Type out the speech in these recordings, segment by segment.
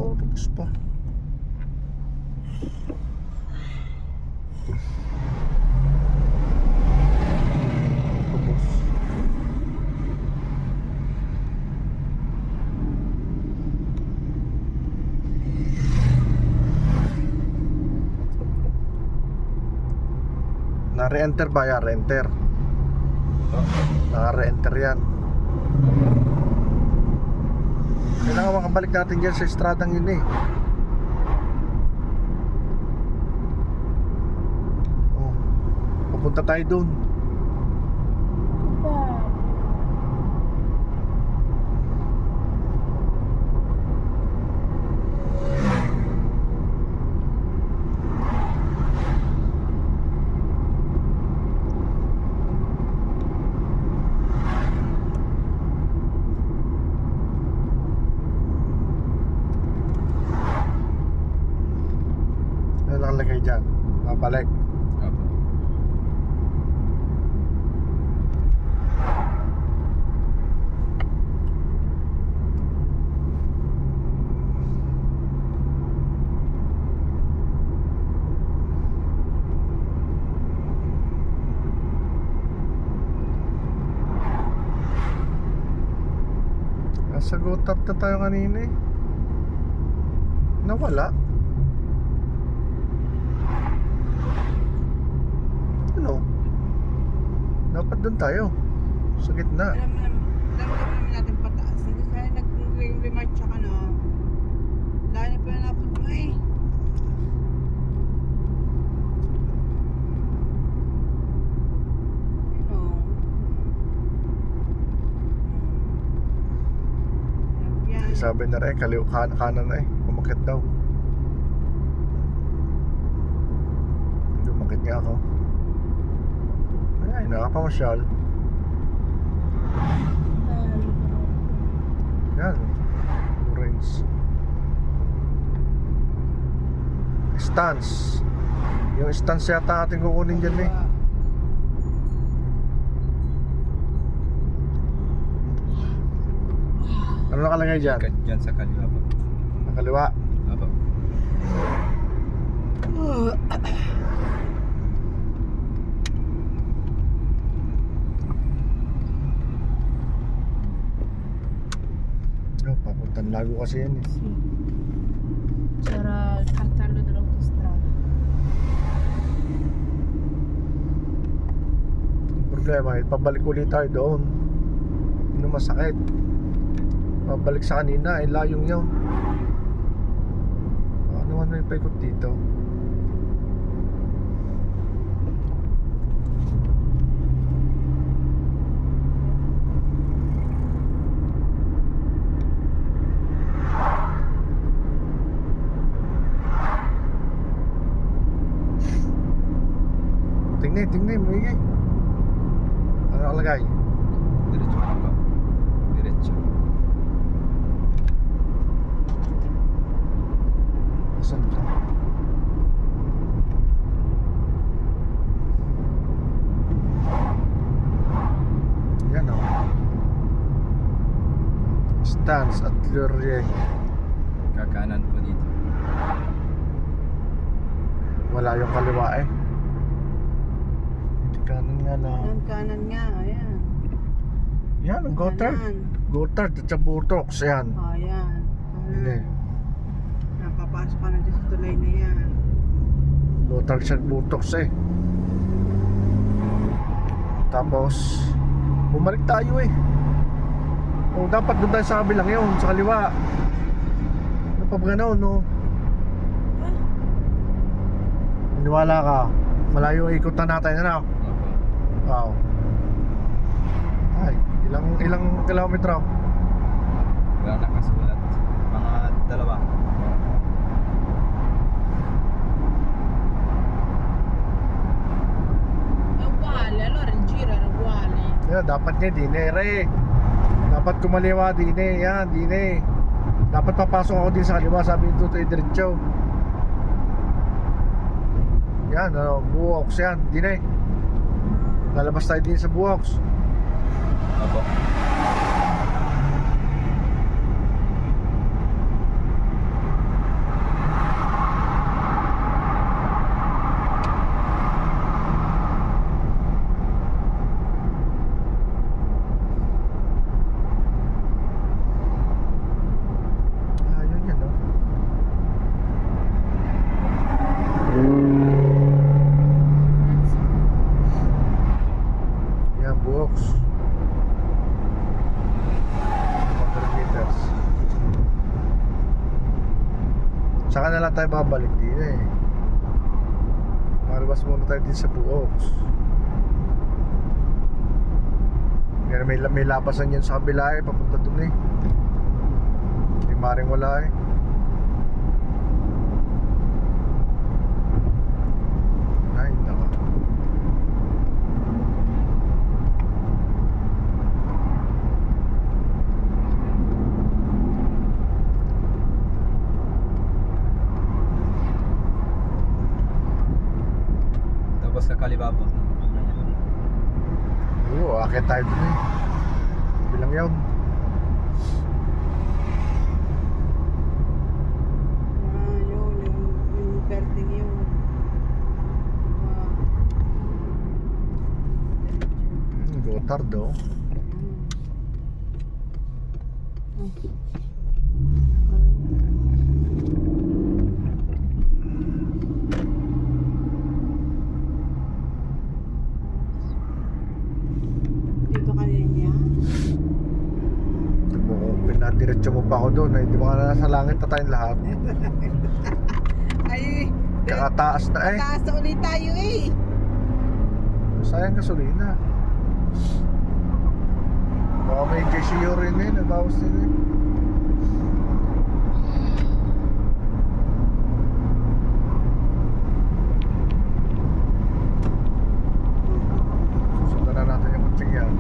Tapos pa. Tapos. Na-re-enter ba yan? Re-enter. Naka-re-enter yan. Kailangan makabalik natin dyan sa estradang yun eh. Oh, pupunta tayo dun. Ano nakalagay dyan? Mabalik. Opo. Nasa go-top na tayo kanina eh. Nawala. Ano? Dapat doon tayo. Sa gitna. Alam naman natin pataas. Hindi kaya nag-remarch siya ka no. Lahat na pala napot mo eh. Yan. Sabi na rin, kanan na eh. Umakit daw. Hindi umakit nga ako. Ay, nakapamasyal. Yan. Orange. Stance. Yung stance yata ating kukunin dyan eh. Ano nakalagay dyan? Dyan sa kaliwa po. Nakaliwa. Opo. Oh, papuntang Lago kasi yan eh. C'era il cartello dell'autostrada. Ang problema eh, pabalik ulit tayo doon. Yun ang masakit. Pabalik sa kanina, eh layong yun. Ano man may paikot dito. Tingnan, maigi. Ano nakalagay? Diretso lang po. Diretso. Saan ito? Yan o. Stance at Lurieng. Kakanan po dito. Wala yung kaliwa eh. Hindi kanan nga na. Ang kanan nga, ayan. Yan, ang Gotthard. Kanan. Gotthard at sa Botox. Yan. Oh, ayan. Hindi. Kanan. Napapasok ka na dyan sa tulay na yan. Gotthard sa Botox eh. Tapos bumalik tayo eh. O dapat doon tayo sa kabilang yun, sa kaliwa. Ano pa ba gano'n, no? Maniwala ka. Malayo ikutan natin, ano? Opo. Wow. Ay, ilang kilometro? Wala nakasulat. Mga 2. È uguale, allora il giro era uguale. Yan, dapat niya, dinere. Dapat kumaliwa, dine. Yan, dine. Dapat papasok ako din sa kaliwa, sabi nito ito diretso. Yan, ano, buwoks yan, dine. Lalabas tayo din sa buwoks. Opo. Saka na lang tayo babalik din eh. Malabas muna tayo din sa Buoks. Yan, may labasan yan sa kabila eh, papunta dun eh. Hindi maring wala eh. Ay, naka. Tapos sa Kalibaba. Oo, akit tayo dun eh. Bilang yun. Yun, yung berting yun. Gotthard oh. Dito kanina niya. Kung pinadiretso mo pa ako doon, eh, di ba nga nasa langit na tayong lahat? Ay, Kakataas na eh. taas na ulit tayo eh. Sayang gasolina. Baka may GCU rin eh, nabawas din eh. Susundan na natin yung kutsing yan.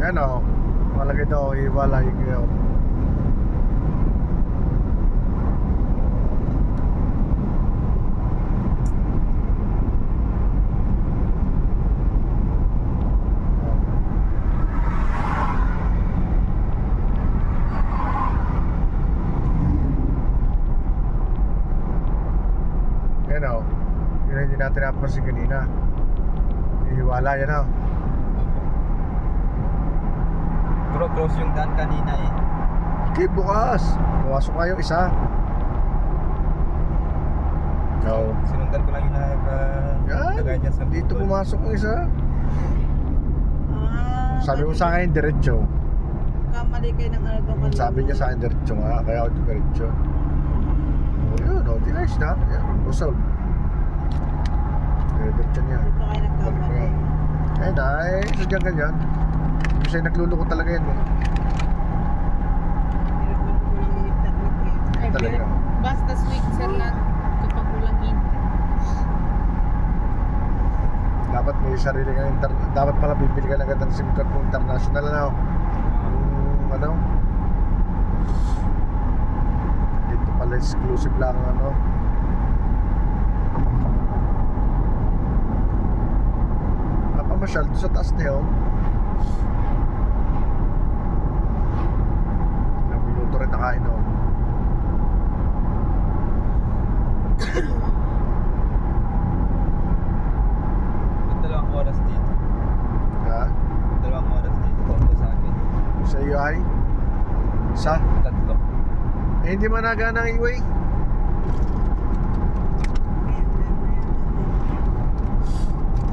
Yan o, malagay daw, iwala yung yun. Yan o, yun ang hindi natin napansin kanina. Ihiwala yan o. Pero close yung daan kanina eh. Okay, bukas. Pumasok kayo isa. No. Sinundan ko lang yung nagagay dyan sa Dito Google. pumasok ng isa. Sabi mo sa akin, diretso. Kamali kayo ng ano doon. Sabi niya sa akin, diretso nga. Kaya ako diretso. O yun, o, dinayos na. Yan, resolve. Diretso niya. Dito kayo nagkamali. Eh, dahil, sadyang ganyan. Kasi nagluluko talaga yan eh. Pinagpapag ko lang yung internet eh. Ay, Talaga. basta sweet sir lang kapag walang internet. Dapat may sarili kang dapat pala bibili ka ng gandang SIM card mo international ano. Ano? Dito pala exclusive lang ano. Napamasyal doon sa taas niyo. Ilang minuto rin nakain oh. Dalawang oras dito. Ha? Dalawang oras dito. Tungkol sa akin. Sa iyo ay? Sa? Tatlo. Eh hindi man nagana ang e-way.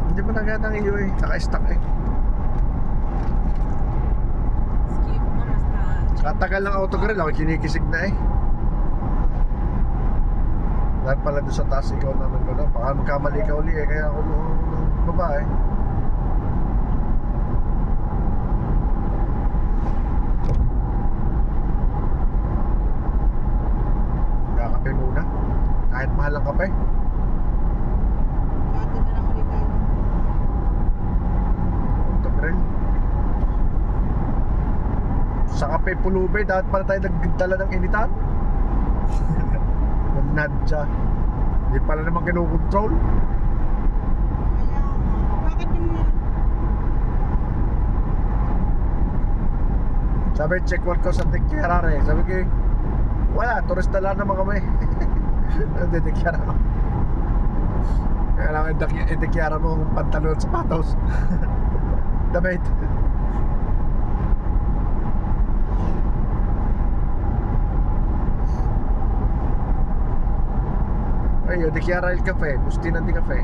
Hindi man nagana ang e-way. Naka-stuck eh. Skip na basta. Katagal ng autogrill ako kinikisig na eh. Dahil pala doon sa taas ikaw na nag-ano. Baka magkamali ka uli eh. Kaya ako nung babae. Kakape muna. Kahit mahal ang kape. Dati na lang ulit tayo. Autogrill. Sa kape pulube, dapat pala tayo nagdala ng initan. Nadja. Hindi pala naman kinukontrol. Kaya, bakit yung Sabi, check work ko sa Tikyarare. Sabi ko, wala, turista lang naman kami. Hindi, Tikyara ko. Kaya lang, itikyara mo ang pantalon at sapatos. Damit. Ay, itikyara el cafe. Bustina di cafe.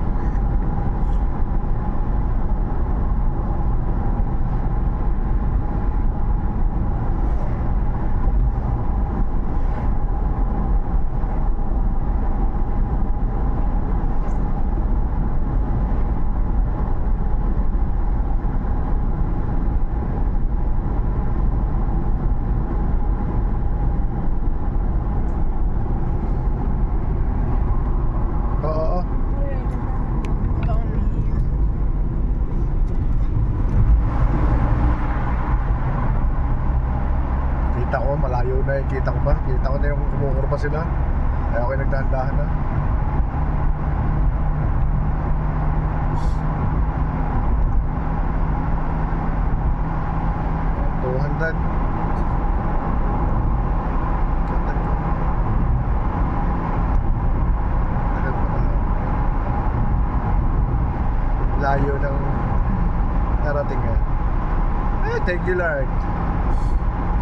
nakikita ko ba? Kita ko na yung kumukurba sila. Kaya ako yung nagdahan-dahan na. $200. Layo ng narating yan. Thank you Lord.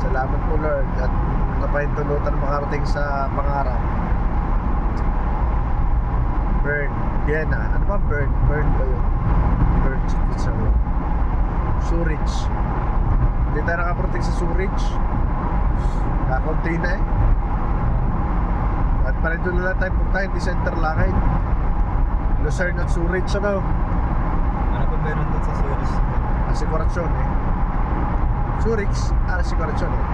Salamat po Lord at napahintulutan makarating sa pangarap. Bern, Vienna. Ano ba Bern? Bern ba yun? Bern, Switzerland. Zurich. Hindi tayo nakaparating sa Zurich. Kakunti na eh. At pa rin doon na lang tayo punta, hindi sa Interlaken. Lucerne at Zurich, ano? Ano pa meron doon sa Zurich? Asikoracion eh. Zurich, Asikoracion eh.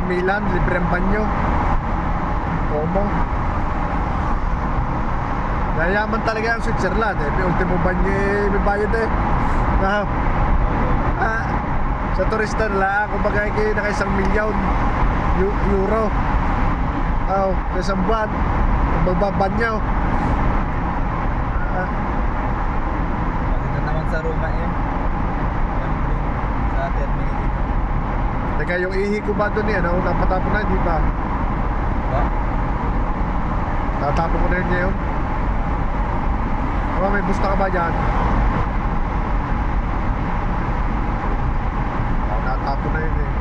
Milan, libre ang banyo. Como. Yayaman talaga ang Switzerland eh. May ultimo banyo eh, may bayad eh. Sa turista nila, kumbaga naka €1,000,000 euro. Isang buwan. Magbabanyaw. Makita naman sa Roma eh. Sa terminal dito. Teka, yung ihi ko ba doon yan? Napatapon na, di ba? Ba? Tatapon ko na yun ngayon. May busta ka ba dyan? Natapon na yun eh.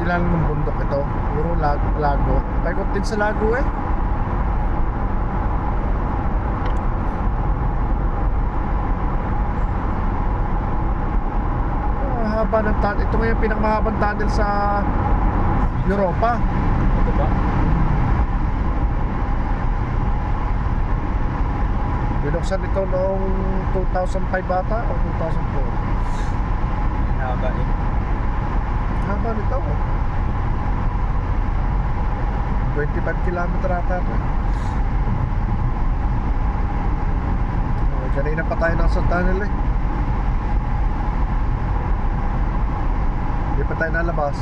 kabila lang ng bundok ito. Puro lago. Paikot din sa lago eh. Haba ng tunnel. Ito nga yung pinakamahabang tunnel sa Europa. Ito ba? Binuksan ito noong 2005 bata o 2004. Haba eh. Haba nito. 25 kilometer ata ito. Kanina pa tayo nasa tunnel eh. Hindi pa tayo nalabas.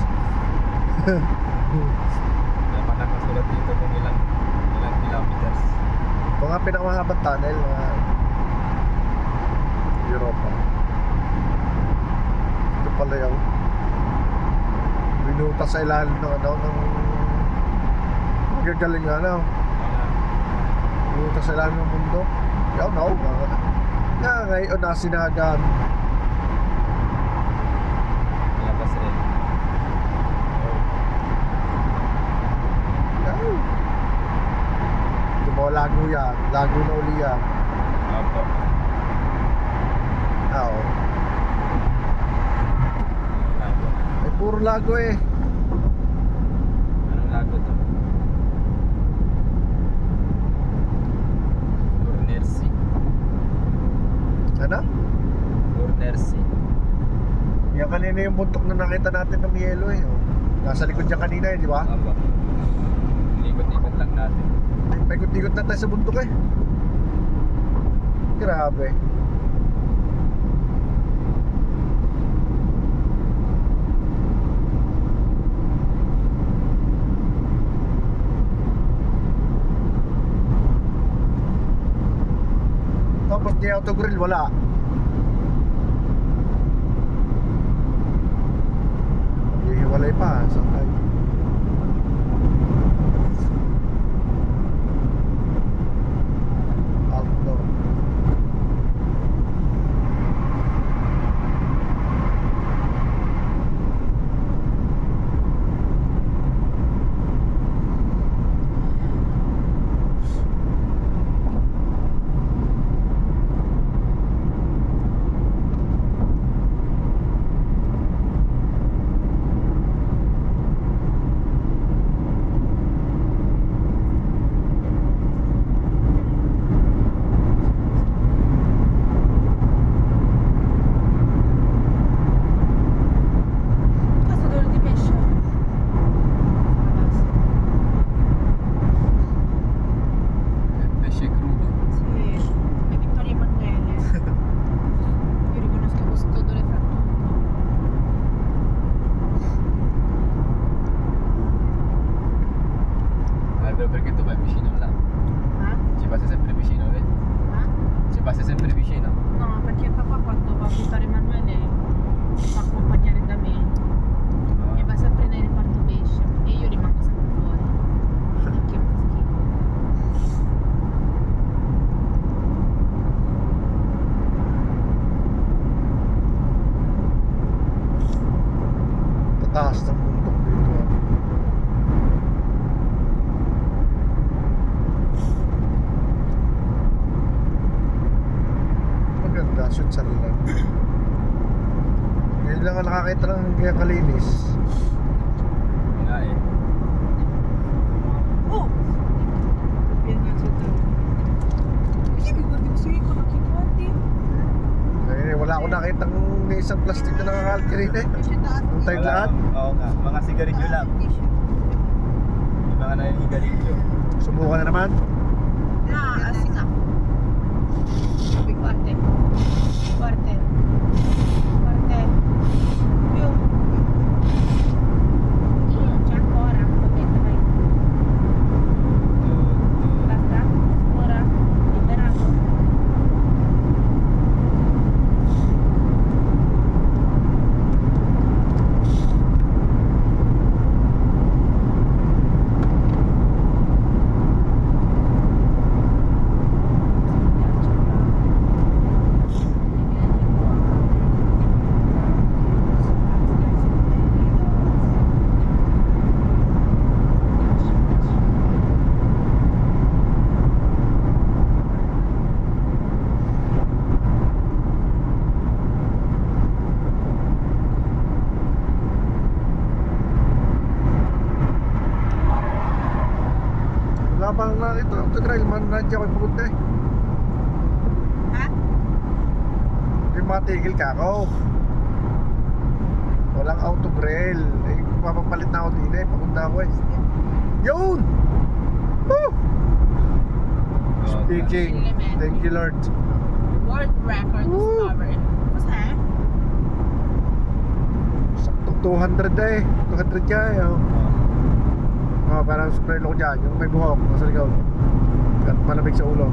Wala pa nakasulat dito kung ilang kilometers. Ito nga pinakamahabang tunnel Europa. Ito pala yung binuta sa ilalim ng magagaling binuta sa ilalim ng mundo. Yaw na nga ngayon na sinagan. Labas rin. Yaw. Ito mo lago yan. Lago na uli yan. Opo. Oo. Lago. Ay puro lago eh. Anong lago to? Urnersi. Ano? Urnersi. Yan kanina yung buntok na nakita natin ng yelo eh. Oh. Nasa likod niya kanina eh, di ba? Opo. Ikot-ikot lang natin. Ay, paikot-ikot na tayo sa bundok eh. Grabe. Tapos di autogrill, wala. Hihiwalay pa, saan tayo? Outdoor. Cazador di pesce. Pesce crudo. Sì. È Vittorio Emanuele. Io riconosco questo odore fra tutto. Però perché tu vai vicino là? Ci passi sempre vicino, vedi? Ci passi sempre vicino. No, perché papà quando va a Vittorio Emanuele si fa accompagnare da me e va sempre nel reparto pesce e io rimango sempre fuori. Perché mi fa schifo. Tataas ng bundok dito. Maganda, Switzerland. Ngayon lang ang nakakita ng kaya kalinis. Nga eh. Oh! Pian nga siya ito. Kasi may guardi mo siya, nakikita. Wala akong nakita ng isang plastic na nakakalat kanina eh. Siya taas. Ang tayo Wala. lahat. Oo nga. Mga sigarilyo lang. Yung mga naninigarilyo. Subukan na naman. Ah, así nga. Guarda. Guarda. Guarda. Più. C'è ancora. Aspetta, vai. Basta. Ora. Liberato. Habang na ito, autogrill man, nandiyan ko pupunta eh. Ha? Hindi matigil ka ako. Walang autogrill. Eh, mapapalit na ako din eh. Papunta ako eh. Yun! Woo! Speaking. Thank you Lord. World record Woo! discovered. Kasi? Saktong 200 eh. 200 ka eh. Oh. Oh, parang spray ko dyan. Yung may buhok. Nasa likod. At malamig sa ulo.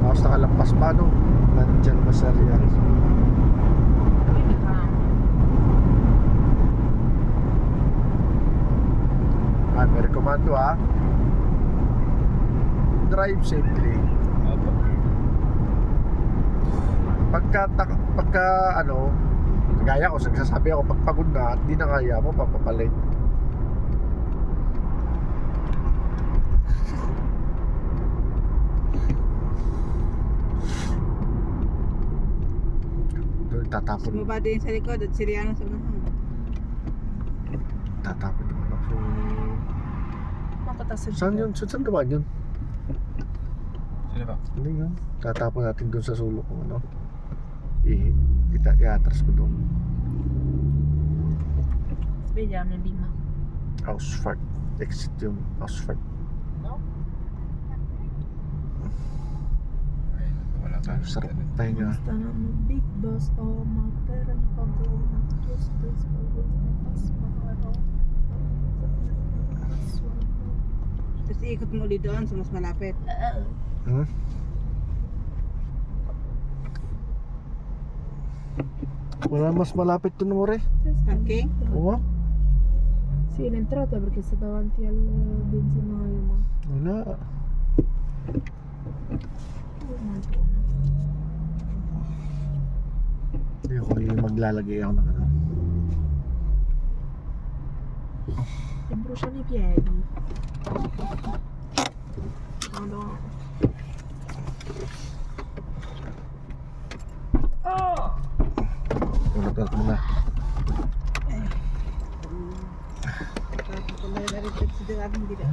Tapos nakalampas pa no. Nandyan masarya. Ah, may rekomando ah. Drive safely. Opo. Pagka ano, kagaya ko, nagsasabi ako pag pagod na at di na kaya mo, papapalit. Doon tatapon. Sumaba din sa likod at Siriano sa unahan. Tatapon yung anak ko. Makatasad. Saan yun? Saan naman yun? Sino ba? Hindi yun. Tatapon natin doon sa sulok ko, ano? I-atras ko doon. Bigyan may bima. Ausfahrt. Exit yung Ausfahrt. Ay, wala ka. Sarap pahinga. Basta na mo big boss o mapera na pag-go. Just this pas maharo. Tapos iikot mo ulit doon sa mas malapit. Hmm? Wala mas malapit to mo rin. Parking? Oo. Sì, l'entrata perché sta davanti al benzinaio, ma Wala. non buono. Hindi ako yung maglalagay ako ng ano. E bruciano i piedi. Madonna. Tulog ako muna. Tapos kung may na-reflect sa dirang, hindi na.